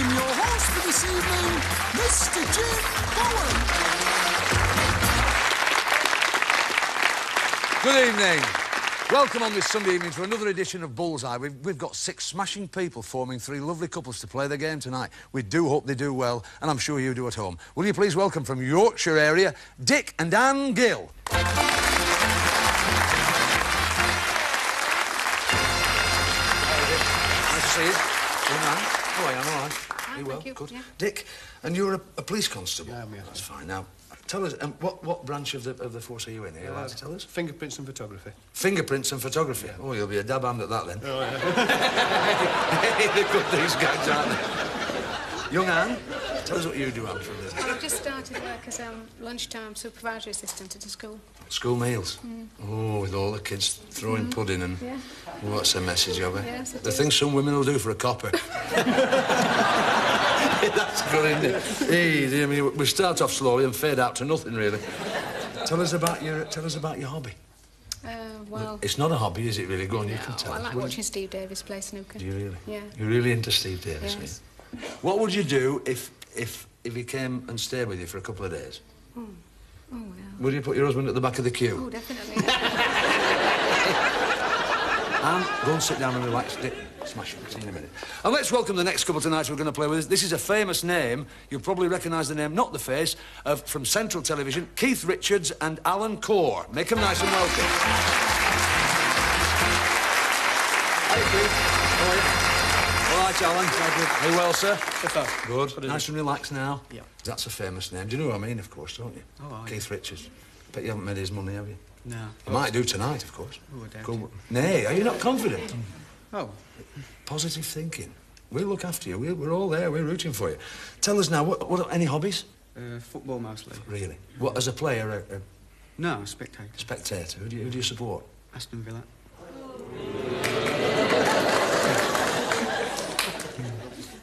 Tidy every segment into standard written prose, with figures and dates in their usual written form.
And your host for this evening, Mr. Jim Bowen. Good evening. Welcome on this Sunday evening to another edition of Bullseye. We've got 6 smashing people forming 3 lovely couples to play the game tonight. We do hope they do well, and I'm sure you do at home. Will you please welcome from Yorkshire area, Dick and Anne Gill. Nice to see you. Good man. How are you? I'm all right. Hi, well? thank you. Good. Yeah. Dick, and you're a police constable? Yeah, I'm here. That's fine. Now, tell us, what branch of the force are you in? Are you allowed to tell us? Fingerprints and photography. Fingerprints and photography? Yeah. Oh, you'll be a dab hand at that, then. Oh, yeah. They're good, these guys, aren't they? Young Anne, tell us what you do, Anne, for a living. I've just started work as a lunchtime supervisory assistant at a school. School meals? Oh, with all the kids throwing pudding and... Yeah. What's the message of it? Yes, it The is. things some women will do for a copper. That's good, isn't it? Easy. I mean, we start off slowly and fade out to nothing, really. Tell us about your hobby. Well... It's not a hobby, is it, really? Go on, you can tell I us. like watching Steve Davis play snooker. Do you really? Yeah. You're really into Steve Davis, Yes. are you? What would you do if he came and stayed with you for a couple of days? Oh, well... Would you put your husband at the back of the queue? Oh, definitely. And go and sit down and relax. Dick, smash it. See you in a minute. And let's welcome the next couple tonight who are going to play with us. This is a famous name. You'll probably recognise the name, not the face, from Central Television, Keith Richards and Allan Core. Make them nice and welcome. Hi, Keith. How are you? All right, Allan. Are you well, sir? Good. Nice and relaxed now? Yeah. That's a famous name. Do you know what I mean, of course, don't you? Oh, Keith Richards. Bet you haven't made his money, have you? No. You might do tonight, of course. Oh, I doubt Cool. it. Nay, are you not confident? Oh. Positive thinking. We'll look after you. We're all there. We're rooting for you. Tell us now, what any hobbies? Football mostly. Really? What, as a player, a No, spectator. spectator? Who do you support? Aston Villa.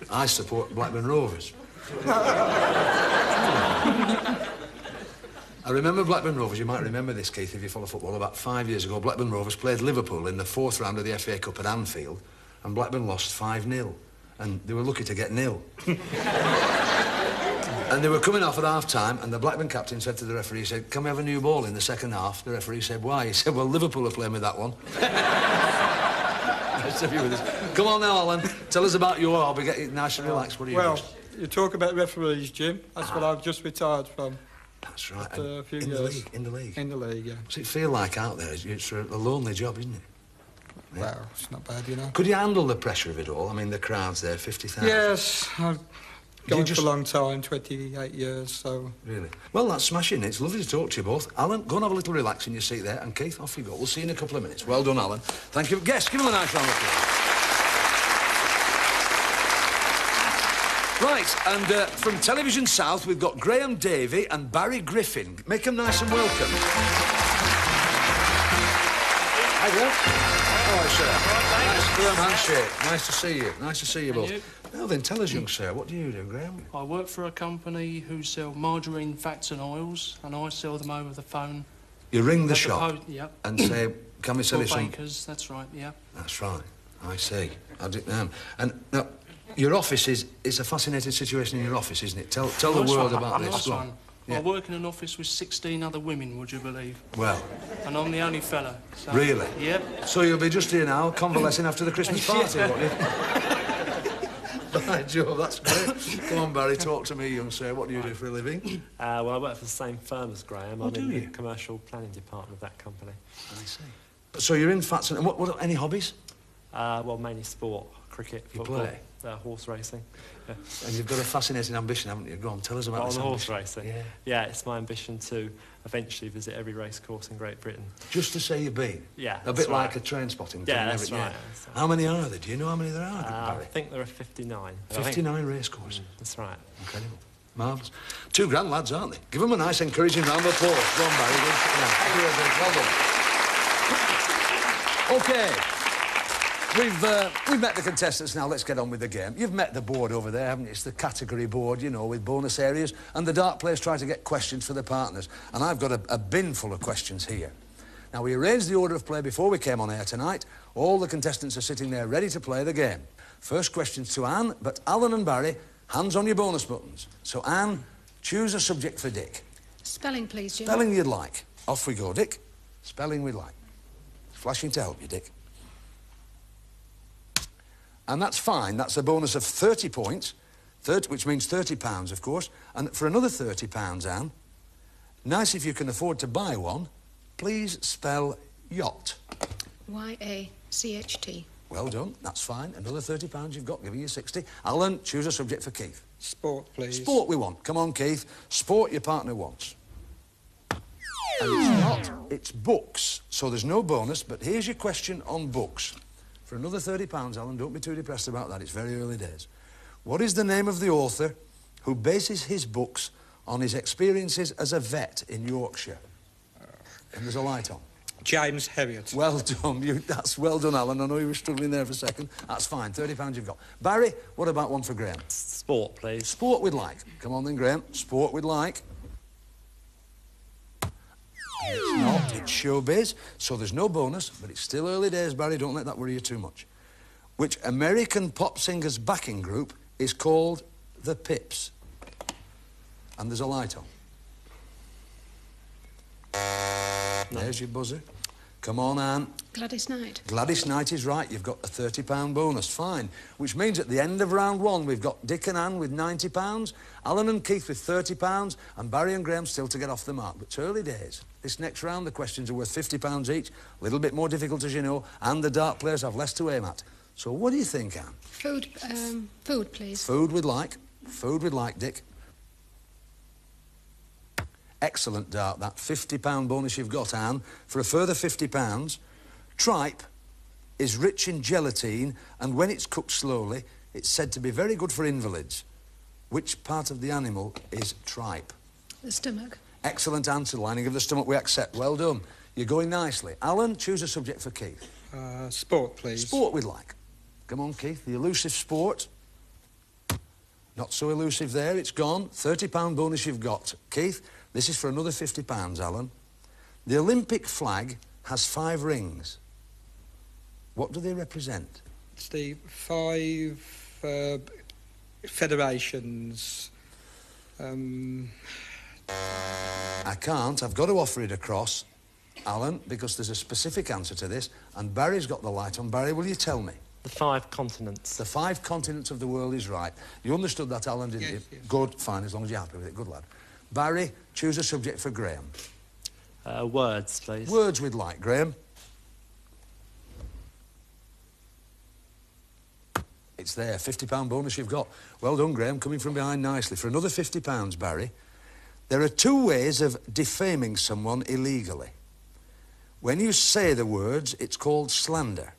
I support Blackburn Rovers. I remember Blackburn Rovers, you might remember this, Keith, if you follow football. About 5 years ago, Blackburn Rovers played Liverpool in the 4th round of the FA Cup at Anfield, and Blackburn lost 5-0, and they were lucky to get nil. And they were coming off at half-time, and the Blackburn captain said to the referee, he said, "Can we have a new ball in the second half?" The referee said, "Why?" He said, "Well, Liverpool are playing with that one." Nice to be with us. Come on now, Allan. Tell us about your hobby. Get you nice and relaxed. What do you do? You talk about referees, Jim. That's what I've just retired from. That's right. After a few in years. the league. In the league. In the league, yeah. What's it feel like out there? It's a lonely job, isn't it? Yeah. Well, it's not bad, you know. Could you handle the pressure of it all? I mean, the crowds there, 50,000. Yes, I've gone just- for a long time, 28 years, so... Really? Well, that's smashing. It's lovely to talk to you both. Alan, go and have a little relax in your seat there. And Keith, off you go. We'll see you in a couple of minutes. Well done, Alan. Thank you. Guests, give him a nice round of applause. Right, and from Television South, we've got Graham Davey and Barry Griffin. Make them nice and welcome. Hi, Graham. Hello, sir. Nice firm handshake. Nice to see you. Nice to see you both. You? Now then, tell us, young sir, what do you do, Graham? I work for a company who sell margarine, fats and oils, and I sell them over the phone. You ring the At shop yep. and say, "Can we sell For you some?" bakers, that's right, yeah. That's right. I see. I did now. And now, your office is a fascinating situation in your office, isn't it? Tell the Nice world one, about this. Nice Go on. one. Yeah. I work in an office with 16 other women, would you believe? Well, And I'm the only fella. So, really? Yep. So you'll be just here now, convalescing after the Christmas party, won't you? Right, Joe, that's great. Come on, Barry, talk to me, young sir. What do you do for a living? Well, I work for the same firm as Graham. Oh, I'm do in you? the commercial planning department of that company. I see. So you're in Fats and what any hobbies? Well, mainly sport, cricket, You football, play? horse racing. Yeah. And you've got a fascinating ambition, haven't you? Go on, tell us about On this horse ambition. racing. Yeah. Yeah, it's my ambition to eventually visit every race course in Great Britain. Just to say you've been? Yeah, A that's bit right. like a train spotting thing. Yeah, that's yeah. right, that's right. How many are there? Do you know how many there are, I Barry? think there are 59. I think- 59 race courses. That's right. Incredible. Marvellous. 2 grand lads, aren't they? Give them a nice, encouraging round of applause. Go on, Barry. Go and sit down. Well done. OK. We've met the contestants now. Let's get on with the game. You've met the board over there, haven't you? It's the category board, you know, with bonus areas. And the dark players try to get questions for their partners. And I've got a bin full of questions here. Now, we arranged the order of play before we came on air tonight. All the contestants are sitting there ready to play the game. First question's to Anne, but Allan and Barry, Hands on your bonus buttons. So, Anne, choose a subject for Dick. Spelling, please, Jim. Spelling you'd like. Off we go, Dick. Spelling we'd like. Flashing to help you, Dick. And that's fine. That's a bonus of 30 points, 30, which means £30, of course. And for another £30, Anne, nice if you can afford to buy one, please spell yacht. Y-A-C-H-T. Well done. That's fine. Another £30 you've got, giving you 60. Alan, choose a subject for Keith. Sport, please. Sport we want. Come on, Keith. Sport your partner wants. And it's not. It's books. So there's no bonus, but here's your question on books. For another £30, Alan, don't be too depressed about that. It's very early days. What is the name of the author who bases his books on his experiences as a vet in Yorkshire? And there's a light on. James Herriot. Well done. That's well done, Alan. I know you were struggling there for a second. That's fine. £30 you've got. Barry, what about one for Graham? Sport, please. Sport we'd like. Come on then, Graham. Sport we'd like. It's not. It's showbiz. So there's no bonus, but it's still early days, Barry. Don't let that worry you too much. Which American pop singer's backing group is called the Pips? And there's a light on. No. There's your buzzer. Come on, Anne. Gladys Knight. Gladys Knight is right. You've got a £30 bonus. Fine. Which means at the end of round one, we've got Dick and Anne with £90, Alan and Keith with £30, and Barry and Graham still to get off the mark. But it's early days. This next round, the questions are worth £50 each. A little bit more difficult, as you know, and the dart players have less to aim at. So what do you think, Anne? Food, please. Food we'd like. Food we'd like, Dick. Excellent dart, that £50 bonus you've got, Anne. For a further £50, tripe is rich in gelatine, and when it's cooked slowly, it's said to be very good for invalids. Which part of the animal is tripe? The stomach. Excellent answer. Lining of the stomach we accept. Well done. You're going nicely. Alan, choose a subject for Keith. Sport, please. Sport we'd like. Come on, Keith. The elusive sport. Not so elusive there. It's gone. £30 bonus you've got. Keith, this is for another £50, Alan. The Olympic flag has 5 rings. What do they represent? It's the 5 federations. I can't. I've got to offer it across, Alan, because there's a specific answer to this, and Barry's got the light on. Barry, will you tell me? The 5 continents. The 5 continents of the world is right. You understood that, Alan, didn't you? Yes. Good, fine, as long as you're happy with it. Good lad. Barry, choose a subject for Graham. Words, please. Words we'd like, Graham. It's there, £50 bonus you've got. Well done, Graham, coming from behind nicely. For another £50, Barry, there are 2 ways of defaming someone illegally. When you say the words, it's called slander.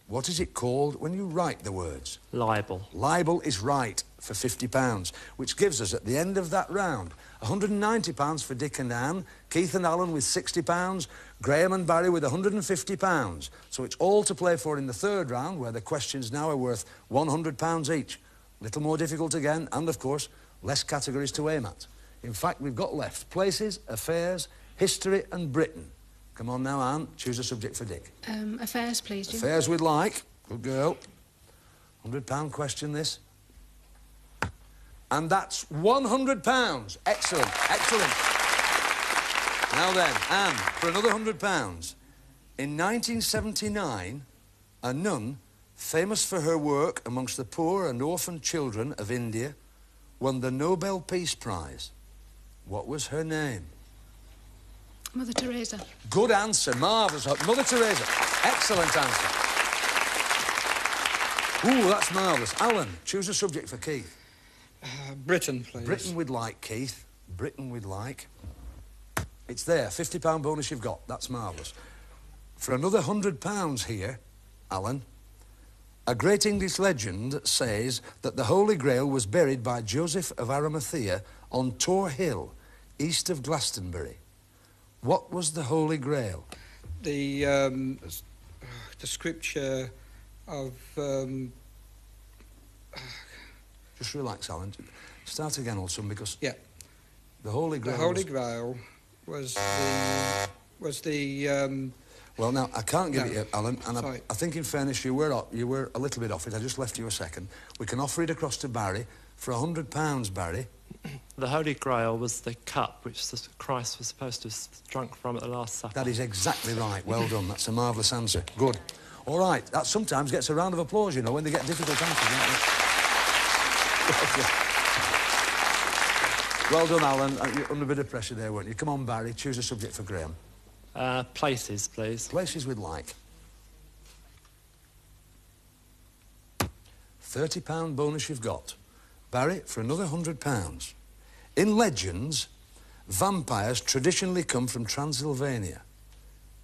What is it called when you write the words? Libel. Libel is right for £50, which gives us, at the end of that round, £190 for Dick and Anne, Keith and Alan with £60, Graham and Barry with £150. So it's all to play for in the 3rd round, where the questions now are worth £100 each. A little more difficult again, and, of course, less categories to aim at. In fact, we've got left places, affairs, history and Britain. Come on now, Anne, choose a subject for Dick. Affairs, please, Jim. Affairs we'd like. Good girl. £100 question, this. And that's £100. Excellent, excellent. Now then, Anne, for another £100. In 1979, a nun, famous for her work amongst the poor and orphan children of India, won the Nobel Peace Prize. What was her name? Mother Teresa. Good answer, marvellous. Mother Teresa. Excellent answer. Ooh, that's marvellous. Alan, choose a subject for Keith. Britain, please. Britain we'd like, Keith. Britain we'd like. It's there, £50 bonus you've got. That's marvellous. For another £100 here, Alan, a great English legend says that the Holy Grail was buried by Joseph of Arimathea on Tor Hill, east of Glastonbury. What was the Holy Grail? The scripture of... Just relax, Alan. Start again, old son, because... Yeah. The Holy Grail... The Holy Grail was the... Well, now, I can't give No. it you, Alan, and I Sorry. think, in fairness, you were a little bit off it. I just left you a second. We can offer it across to Barry for £100, Barry. The Holy Grail was the cup which Christ was supposed to have drunk from at the Last Supper. That is exactly right. Well done. That's a marvellous answer. Good. All right. That sometimes gets a round of applause, you know, when they get difficult answers, don't they? Well done, Alan. You're under a bit of pressure there, weren't you? Come on, Barry. Choose a subject for Graham. Places, please. Places we'd like. £30 bonus you've got. Barry, for another £100. In legends, vampires traditionally come from Transylvania.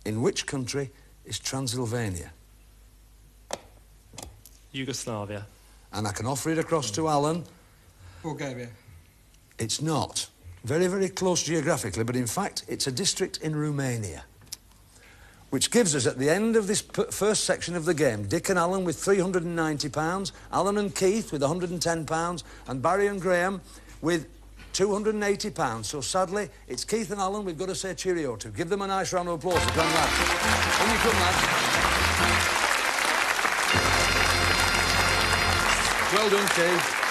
In which country is Transylvania? Yugoslavia. And I can offer it across to Alan. Bulgaria. It's not. Very, very close geographically, but in fact, it's a district in Romania. Which gives us, at the end of this first section of the game, Dick and Alan with £390, Alan and Keith with £110, and Barry and Graham with £280. So sadly, it's Keith and Alan we've got to say cheerio to. Give them a nice round of applause. Come, lads. When you come, lads. Well done, Keith.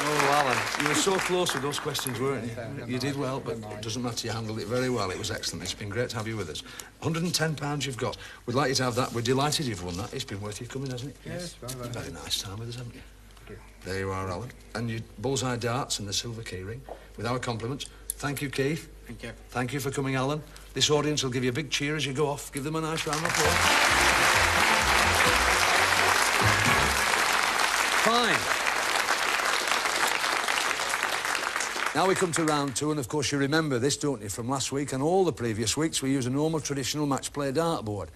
Oh, Alan, you were so close with those questions, weren't you? You did well, but it doesn't matter. You handled it very well. It was excellent. It's been great to have you with us. £110 you've got. We'd like you to have that. We're delighted you've won that. It's been worth you coming, hasn't it? Yes, very. Very nice time with us, haven't you? There you are, Alan. And your bullseye darts and the silver keyring. With our compliments. Thank you, Keith. Thank you. Thank you for coming, Alan. This audience will give you a big cheer as you go off. Give them a nice round of applause. Fine. Now we come to round two, and of course you remember this, don't you, from last week and all the previous weeks. We use a normal traditional match play dartboard.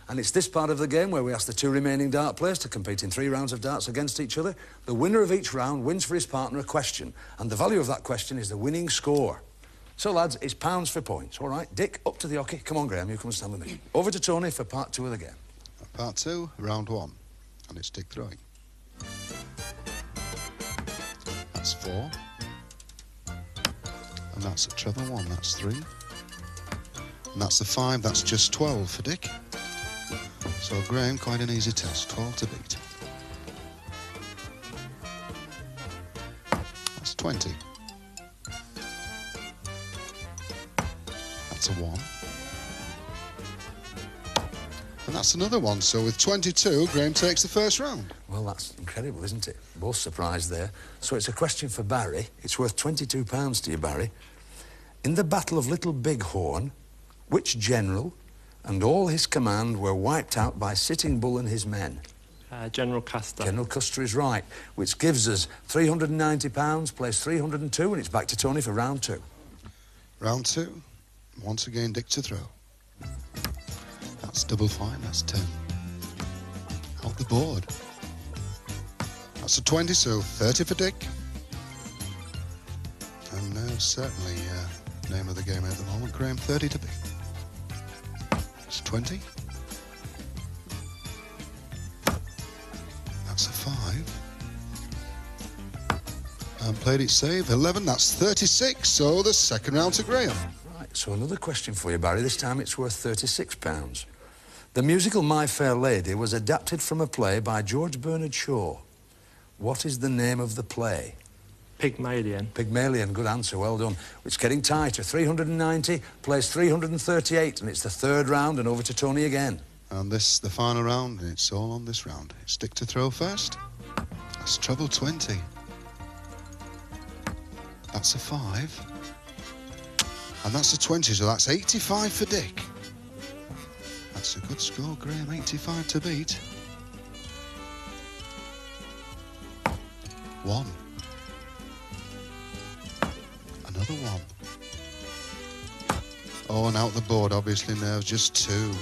And it's this part of the game where we ask the two remaining dart players to compete in 3 rounds of darts against each other. The winner of each round wins for his partner a question, and the value of that question is the winning score. So, lads, it's pounds for points, all right? Dick, up to the hockey. Come on, Graham, you come and stand with me. Over to Tony for part 2 of the game. Part 2, round 1, and it's Dick throwing. That's 4. And that's a treble 1, that's 3. And that's a 5, that's just 12 for Dick. So, Graham, quite an easy test, 12 to beat. That's 20. That's a 1. And that's another 1, so with 22, Graham takes the first round. Well, that's incredible, isn't it? Both surprised there. So it's a question for Barry. It's worth £22 to you, Barry. In the Battle of Little Bighorn, which general and all his command were wiped out by Sitting Bull and his men? General Custer. General Custer is right, which gives us £390, plays 302, and it's back to Tony for round 2. Round 2. Once again, Dick to throw. That's double 5, that's 10. Out the board. That's a 20, so 30 for Dick. And certainly, name of the game at the moment, Graham, 30 to beat. It's 20. That's a 5. And played it safe, 11, that's 36, so the second round to Graham. Right, so another question for you, Barry. This time it's worth £36. The musical My Fair Lady was adapted from a play by George Bernard Shaw. What is the name of the play? Pygmalion. Pygmalion, good answer, well done. It's getting tighter. 390, plays 338, and it's the third round, and over to Tony again. And this, the final round, and it's all on this round. It's Dick to throw first. That's treble 20. That's a 5. And that's a 20, so that's 85 for Dick. That's a good score, Graham, 85 to beat. 1. Another 1. Oh, and out the board, obviously, now just 2.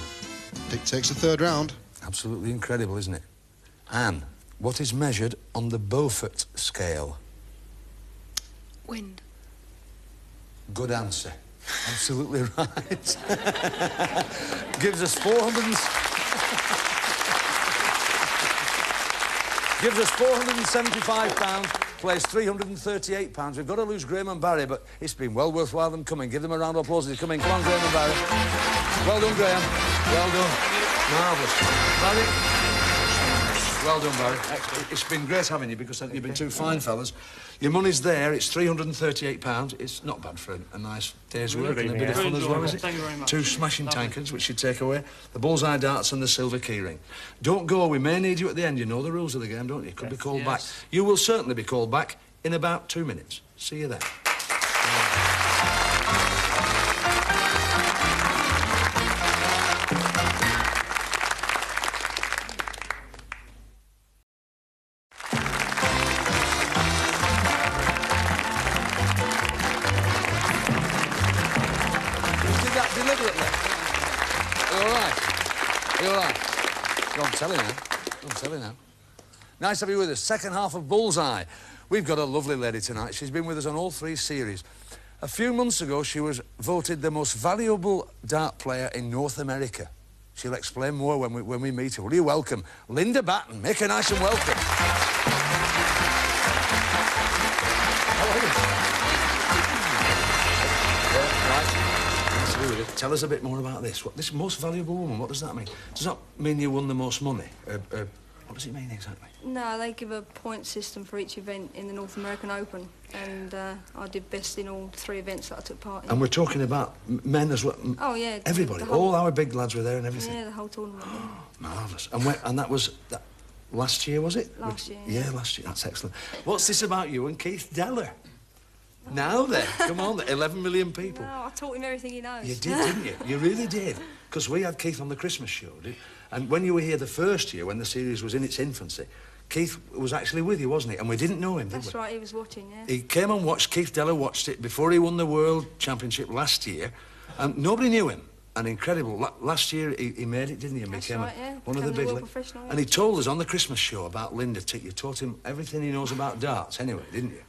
Dick takes the third round. Absolutely incredible, isn't it? Anne, what is measured on the Beaufort scale? Wind. Good answer. Absolutely right. Gives us 475 pounds, plays 338 pounds. We've got to lose Graham and Barry, but it's been well worthwhile them coming. Give them a round of applause as they come in. Come on, Graham and Barry. Well done, Graham. Well done. Marvellous. Barry. Well done, Barry. It's been great having you because you've been two fine fellas. Your money's there. It's £338. It's not bad for a nice day's work and a bit of fun as well, is it? Thank you very much. Two smashing tankards, which you take away. The bullseye darts and the silver keyring. Don't go. We may need you at the end. You know the rules of the game, don't you? Could be called back. You will certainly be called back in about 2 minutes. See you then. Tell you now. Nice to have you with us. Second half of Bullseye. We've got a lovely lady tonight. She's been with us on all 3 series. A few months ago, she was voted the most valuable dart player in North America. She'll explain more when we meet her. Will you welcome Linda Batten? Make her nice and welcome. Right. Tell us a bit more about this. This most valuable woman, what does that mean? Does that mean you won the most money? What does it mean exactly? No, they give a point system for each event in the North American Open, and I did best in all 3 events that I took part in. And we're talking about men as well? Oh, yeah. Everybody? All our big lads were there and everything? Yeah, the whole tournament. Marvellous. And that was last year, was it? Last year. Yeah, last year. That's excellent. What's this about you and Keith Deller? Now then, come on, 11 million people. No, I taught him everything he knows. You did, didn't you? You really did. Because we had Keith on the Christmas show, and when you were here the first year, when the series was in its infancy, Keith was actually with you, wasn't he? And we didn't know him, did we? That's right, he was watching, yeah. He came and watched, Keith Deller watched it before he won the World Championship last year, and nobody knew him. And incredible, last year he made it, didn't he? And became one of the big leagues. And he told us on the Christmas show about Linda. You taught him everything he knows about darts anyway, didn't you?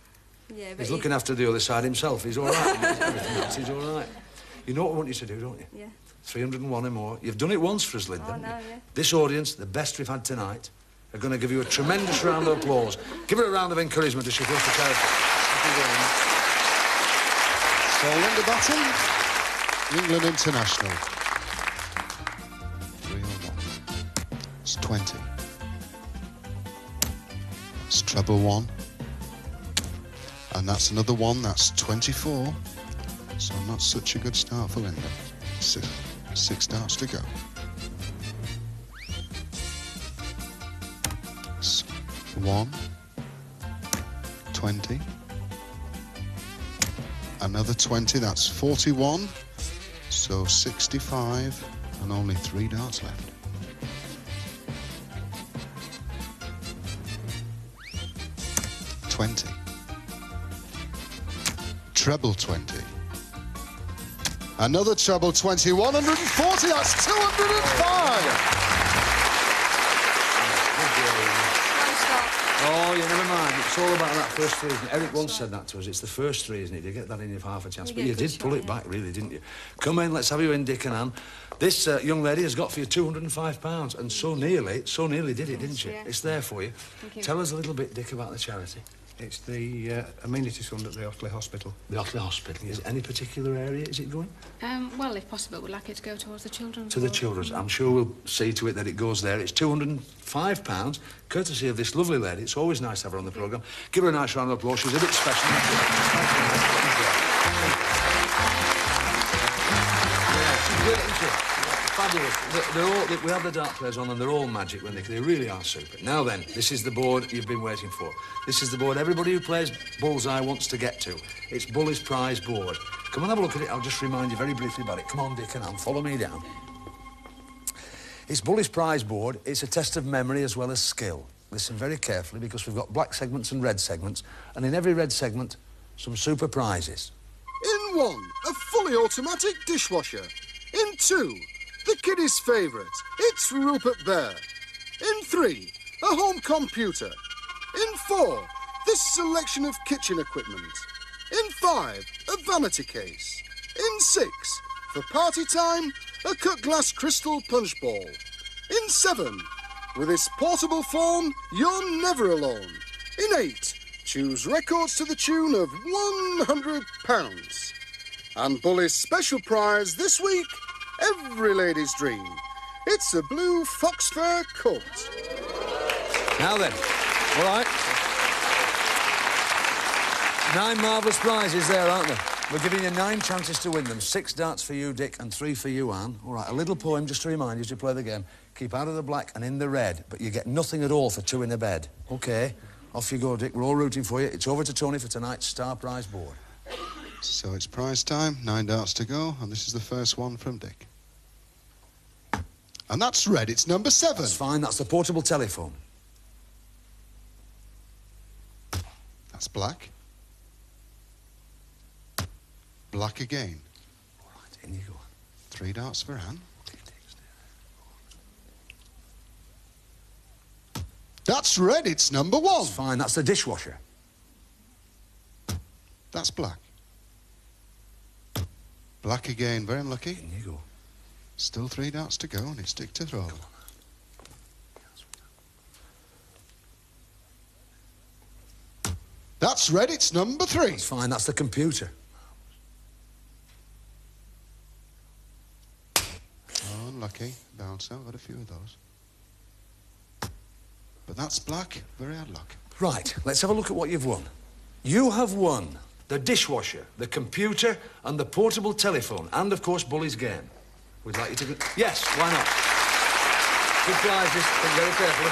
Yeah, but he's looking after the other side himself. He's all right. Everything else, he's all right. You know what we want you to do, don't you? Yeah. 301 or more. You've done it once for us, Linda. Oh, no, yeah. This audience, the best we've had tonight, are going to give you a tremendous round of applause. Give her a round of encouragement as she goes to charity. Thank you very much. So, Linda Batten, England International. 301. It's 20. It's treble 1. And that's another 1, that's 24. So not such a good start for Linda. 6 darts to go. 1, 20. Another 20, that's 41. So 65, and only 3 darts left. $20. Treble 20. Another treble 20, 140, that's 205. Oh, yeah, never mind. It's all about that first 3, isn't it? Eric once said that to us. It's the first 3, isn't it? You get that in, you've half a chance. But you did pull it back, really, didn't you? Come in, let's have you in, Dick and Anne. This young lady has got for you £205, and so nearly did it, didn't she? Yeah. It's there for you. Tell us a little bit, Dick, about the charity. It's the amenities fund at the Otley Hospital. The Otley Hospital. Is it any particular area is it going? Well, if possible, we'd like it to go towards the children's. To the children's. I'm sure we'll see to it that it goes there. It's £205, courtesy of this lovely lady. It's always nice to have her on the programme. Give her a nice round of applause. She's a bit special. Yeah, she's great, isn't she? Fabulous. We have the dart players on and they're all magic when they really are super. Now then, this is the board you've been waiting for. This is the board everybody who plays Bullseye wants to get to. It's Bully's Prize board. Come on, have a look at it. I'll just remind you very briefly about it. Come on, Dick and Anne, follow me down. It's Bully's Prize board. It's a test of memory as well as skill. Listen very carefully because we've got black segments and red segments, and in every red segment, some super prizes. In 1, a fully automatic dishwasher. In 2, the kiddies' favourite, it's Rupert Bear. In 3, a home computer. In 4, this selection of kitchen equipment. In 5, a vanity case. In 6, for party time, a cut glass crystal punch ball. In 7, with this portable phone, you're never alone. In 8, choose records to the tune of £100. And Bully's special prize this week, every lady's dream. It's a blue fox fur coat. Now then, all right. 9 marvellous prizes there, aren't there? We're giving you 9 chances to win them. 6 darts for you, Dick, and 3 for you, Anne. All right, a little poem just to remind you as you play the game. Keep out of the black and in the red, but you get nothing at all for 2 in a bed. OK, off you go, Dick. We're all rooting for you. It's over to Tony for tonight's Star Prize board. So it's prize time, 9 darts to go, and this is the first one from Dick. And that's red, it's number 7. That's fine, that's the portable telephone. That's black. Black again. All right, in you go. 3 darts for Anne. That's red, it's number 1. That's fine, that's the dishwasher. That's black. Black again, very unlucky. In you go. Still 3 darts to go, and it's Dick to throw. That's red, it's number 3. That's fine, that's the computer. Oh, unlucky. Bouncer, got a few of those. But that's black, very hard luck. Right, let's have a look at what you've won. You have won the dishwasher, the computer, and the portable telephone, and, of course, Bully's game. We'd like you to... Yes, why not? Good prizes, think very carefully.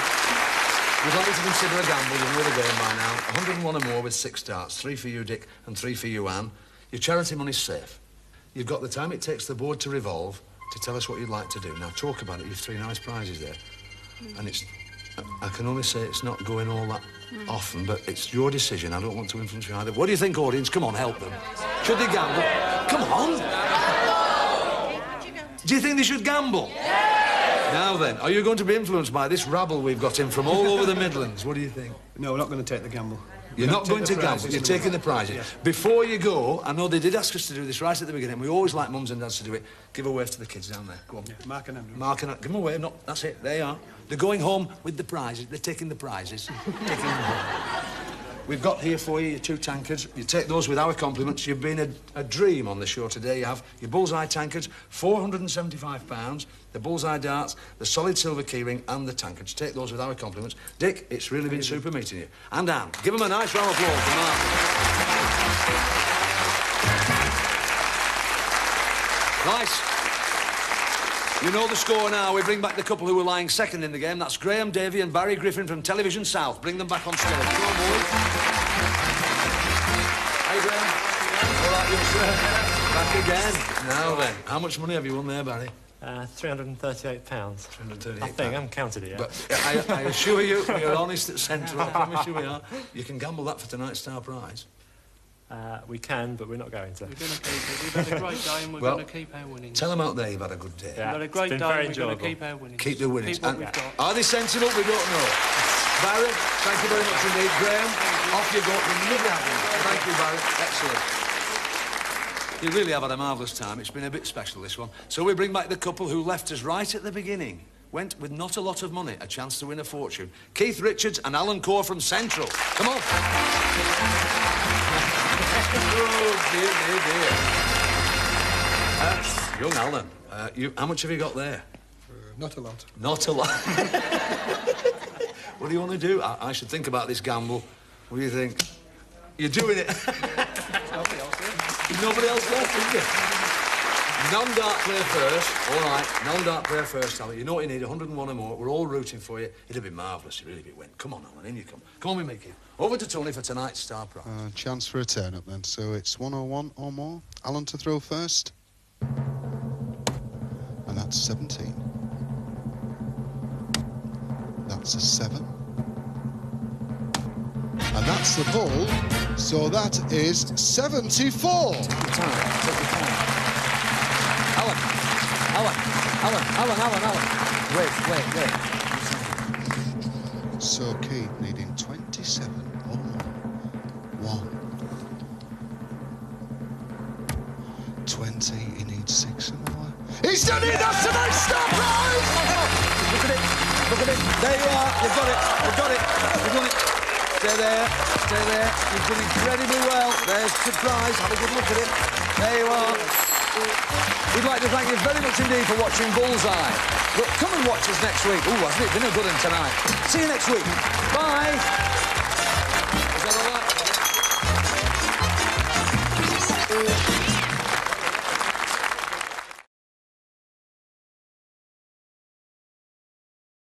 We'd like you to consider a gamble. You know the game by now. 101 or more with 6 darts. 3 for you, Dick, and 3 for you, Anne. Your charity money's safe. You've got the time it takes the board to revolve to tell us what you'd like to do. Now, talk about it. You've 3 nice prizes there. And it's... I can only say it's not going all that often, but it's your decision. I don't want to influence you either. What do you think, audience? Come on, help them. Should they gamble? Come on! Do you think they should gamble? Yes! Now then, are you going to be influenced by this rabble we've got in from all over the Midlands? What do you think? No, we're not going to take the gamble. You're not going to gamble, you're taking the prizes. Yes. Before you go, I know they did ask us to do this right at the beginning. We always like mums and dads to do it. Give a wave to the kids down there. Go on. Yeah, Mark and Andrew. Mark and Andrew. Give them a wave. No, that's it. There you are. They're going home with the prizes. They're taking the prizes. Taking them home. We've got here for you your 2 tankards. You take those with our compliments. You've been a dream on the show today. You have your Bullseye tankards, £475, the Bullseye darts, the solid silver keyring and the tankards. Take those with our compliments. Dick, it's really been super meeting you. And Anne, give them a nice round of applause for Mark. Nice. You know the score now. We bring back the couple who were lying second in the game. That's Graham, Davey and Barry Griffin from Television South. Bring them back on stage. Come on, boys. Hey, Graham. All right, you sir. Back again. Now then, how much money have you won there, Barry? £338. £338. I think, I haven't counted it yet. But I assure you, we are honest at centre. I promise you we are. You can gamble that for tonight's Star Prize. We can, but we're not going to. We're going to keep it. We've had a great day and we're going to keep our winnings. Tell them out there you've had a good day. Yeah, We've had a great it's day been very and we're going to enjoyable. keep our winnings. Keep the winnings. Keep what And we've got. are they sensible? We don't know. Barry, thank you very much indeed. Graham, off you go. We're really happy. Thank you, Barry. Excellent. You really have had a marvellous time. It's been a bit special, this one. So we bring back the couple who left us right at the beginning. Went with not a lot of money, a chance to win a fortune. Keith Richards and Allan Core from Central. Come on. Oh, dear, dear, dear. Young Allan, how much have you got there? Not a lot. Not a lot. What do you want to do? I should think about this gamble. What do you think? You're doing it. Nobody else left, is there? Non-dart player first. All right, non-dart player first, Allan. You know what you need, 101 or more. We're all rooting for you. It'd be marvellous, really, if it went. Come on, Allan, in you come. Come on, we make it. Over to Tony for tonight's Star Prize. Chance for a turn-up, then. So it's 101 or more. Allan to throw first. And that's 17. That's a 7. And that's the ball. So that is 74. Take your time. Take your time. Allan. Wait. So Keith needing 27 or more. 1. 20, he needs 6 or more. He's done it! That's a nice Star Prize! Look at it. There you are. You've got it. You've done it. Stay there. You've done incredibly well. There's the prize. Have a good look at it. There you are. We'd like to thank you very much indeed for watching Bullseye. But come and watch us next week. Ooh, hasn't it been a good one tonight? See you next week. Bye. Is that all right?